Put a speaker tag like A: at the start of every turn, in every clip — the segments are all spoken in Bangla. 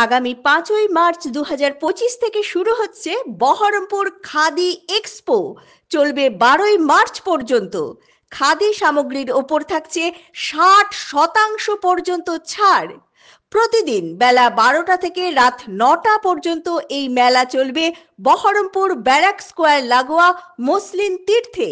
A: আগামী 5ই মার্চ 2025 থেকে শুরু হচ্ছে বহরমপুর খাদি এক্সপো। চলবে 12ই মার্চ পর্যন্ত। খাদি সামগ্রীর ওপর থাকছে 60% পর্যন্ত ছাড়। প্রতিদিন বেলা 12টা থেকে রাত 9টা পর্যন্ত এই মেলা চলবে বহরমপুর ব্যারাক স্কোয়ার লাগোয়া মসলিন তীর্থে।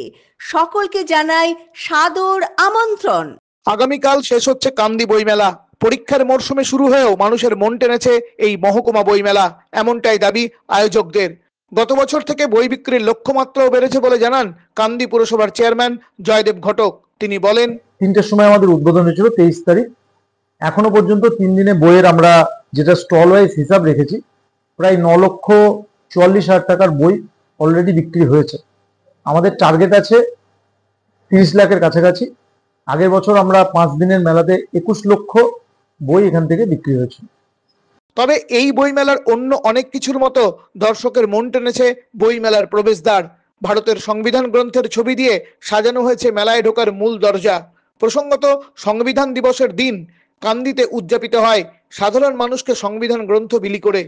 A: সকলকে জানাই সাদর আমন্ত্রণ।
B: আগামীকাল শেষ হচ্ছে কান্দি বইমেলা। পরীক্ষার মরশুমে শুরু হয়েও মানুষের মন টেনেছে এই মহকুমা বইমেলা, এমনটাই দাবি আয়োজকদের। গত বছর থেকে বই বিক্রির লক্ষ্যমাত্রাও বেড়েছে বলে জানান কান্দি পুরসভার চেয়ারম্যান জয়দেব ঘটক। তিনি বলেন,
C: 3টের সময় আমাদের উদ্বোধন হয়েছিল 23 তারিখ। এখনো পর্যন্ত 3 দিনে বইয়ের আমরা যেটা স্টল ওয়াইজ হিসাব রেখেছি, প্রায় 9,44,000 টাকার বই অলরেডি বিক্রি হয়েছে। আমাদের টার্গেট আছে 30 লাখের কাছাকাছি। আগের বছর আমরা 5 দিনের মেলাতে 21 লক্ষ বই এখান থেকে বিক্রি হয়েছে।
B: তবে এই বইমেলার অন্য অনেক কিছুর মতো দর্শকের মন টেনেছে বইমেলার প্রবেশদ্বার। ভারতের সংবিধান গ্রন্থের ছবি দিয়ে সাজানো হয়েছে মেলায় ঢোকার মূল দরজা। প্রসঙ্গত, সংবিধান দিবসের দিন কান্দিতে উদযাপিত হয় সাধারণ মানুষকে সংবিধান গ্রন্থ বিলি করে।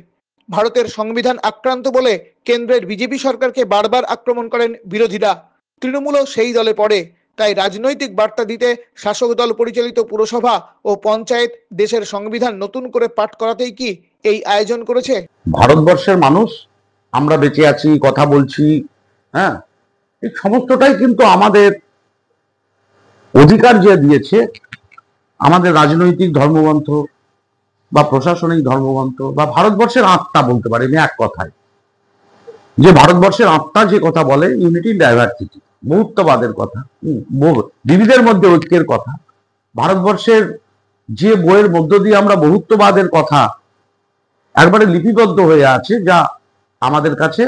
B: ভারতের সংবিধান আক্রান্ত বলে কেন্দ্রের বিজেপি সরকারকে বারবার আক্রমণ করেন বিরোধীরা। তৃণমূলও সেই দলে পড়ে। তাই রাজনৈতিক বার্তা দিতে শাসক দল পরিচালিত পুরসভা ও পঞ্চায়েত দেশের সংবিধান নতুন করে পাঠ করাতেই কি এই আয়োজন করেছে?
D: ভারতবর্ষের মানুষ আমরা বেঁচে আছি, কথা বলছি, হ্যাঁ, এই সমস্তটাই কিন্তু আমাদের অধিকার যে দিয়েছে আমাদের রাজনৈতিক ধর্মগ্রন্থ বা প্রশাসনিক ধর্মগ্রন্থ বা ভারতবর্ষের আত্মা বলতে পারি এক কথায়। যে ভারতবর্ষের আত্মা যে কথা বলে, ইউনিটি ডাইভার্সিটি, বহুত্ববাদের কথা, বিবিধের মধ্যে ঐক্যের কথা। ভারতবর্ষের যে বইয়ের মধ্য দিয়ে আমরা বহুত্ববাদের কথা একবারে লিপিবদ্ধ হয়ে আছে, যা আমাদের কাছে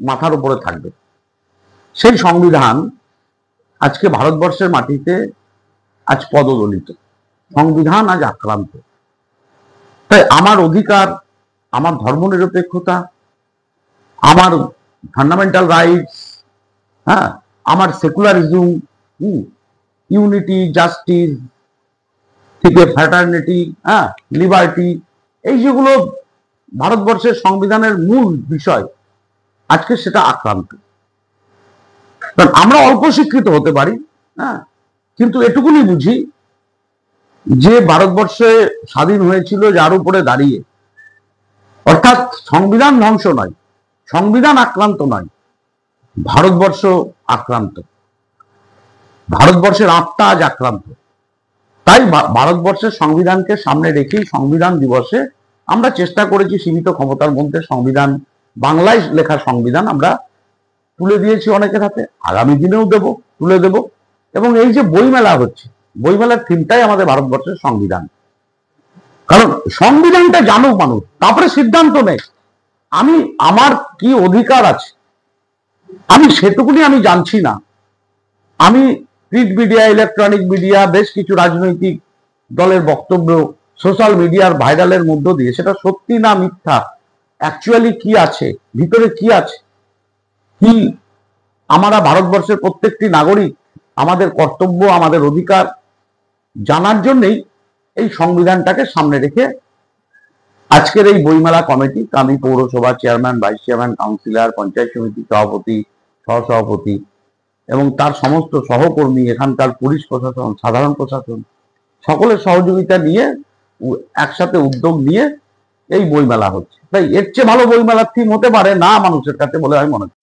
D: মাথার উপরে থাকবে, সেই সংবিধান আজকে ভারতবর্ষের মাটিতে আজ পদদলিত। সংবিধান আজ আক্রান্ত। তাই আমার অধিকার, আমার ধর্মনিরপেক্ষতা, আমার ফান্ডামেন্টাল রাইটস, হ্যাঁ, আমার সেকুলারিজম, ইউনিটি, জাস্টিস থেকে ফ্র্যাটার্নিটি, হ্যাঁ, লিবার্টি, এই যেগুলো ভারতবর্ষের সংবিধানের মূল বিষয়, আজকে সেটা আক্রান্ত। কারণ আমরা অল্প শিক্ষিত হতে পারি, হ্যাঁ, কিন্তু এটুকুনি বুঝি যে ভারতবর্ষে স্বাধীন হয়েছিল যার উপরে দাঁড়িয়ে, অর্থাৎ সংবিধান ধ্বংস নয়, সংবিধান আক্রান্ত নয়, ভারতবর্ষ আক্রান্ত, ভারতবর্ষের আত্মা আজ আক্রান্ত। তাই ভারতবর্ষের সংবিধানকে সামনে রেখেই সংবিধান দিবসে আমরা চেষ্টা করেছি সীমিত ক্ষমতার মধ্যে সংবিধান, বাংলায় লেখা সংবিধান আমরা তুলে দিয়েছি অনেকের হাতে, আগামী দিনেও তুলে দেব। এবং এই যে বইমেলা হচ্ছে, বইমেলার থিমটাই আমাদের ভারতবর্ষের সংবিধান। কারণ সংবিধানটা জানুক মানুষ, তারপরে সিদ্ধান্ত নেই আমি আমার কি অধিকার আছে, আমি সেটুকুনি আমি জানছি না। আমি প্রিন্ট মিডিয়া, ইলেকট্রনিক মিডিয়া, বেশ কিছু রাজনৈতিক দলের বক্তব্য, সোশ্যাল মিডিয়ার ভাইরালের মধ্য দিয়ে সেটা সত্যি না মিথ্যা, অ্যাকচুয়ালি কি আছে, ভিতরে কি আছে, কি আমরা ভারতবর্ষের প্রত্যেকটি নাগরিক, আমাদের কর্তব্য, আমাদের অধিকার জানার জন্যই এই সংবিধানটাকে সামনে রেখে আজকের এই বইমেলা কমিটি, কান্দি পৌরসভা chairman, vice chairman, councillor, panchayat সমিতি সভাপতি, সহসভাপতি এবং তার সমস্ত সহকর্মী, এখানকার পুলিশ প্রশাসন, সাধারণ প্রশাসন, সকলের সহযোগিতা নিয়ে একসাথে উদ্যোগ নিয়ে এই বইমেলা হচ্ছে। তাই এর চেয়ে ভালো বইমেলার থিম হতে পারে না মানুষের কাছে বলে আমি মনে করি।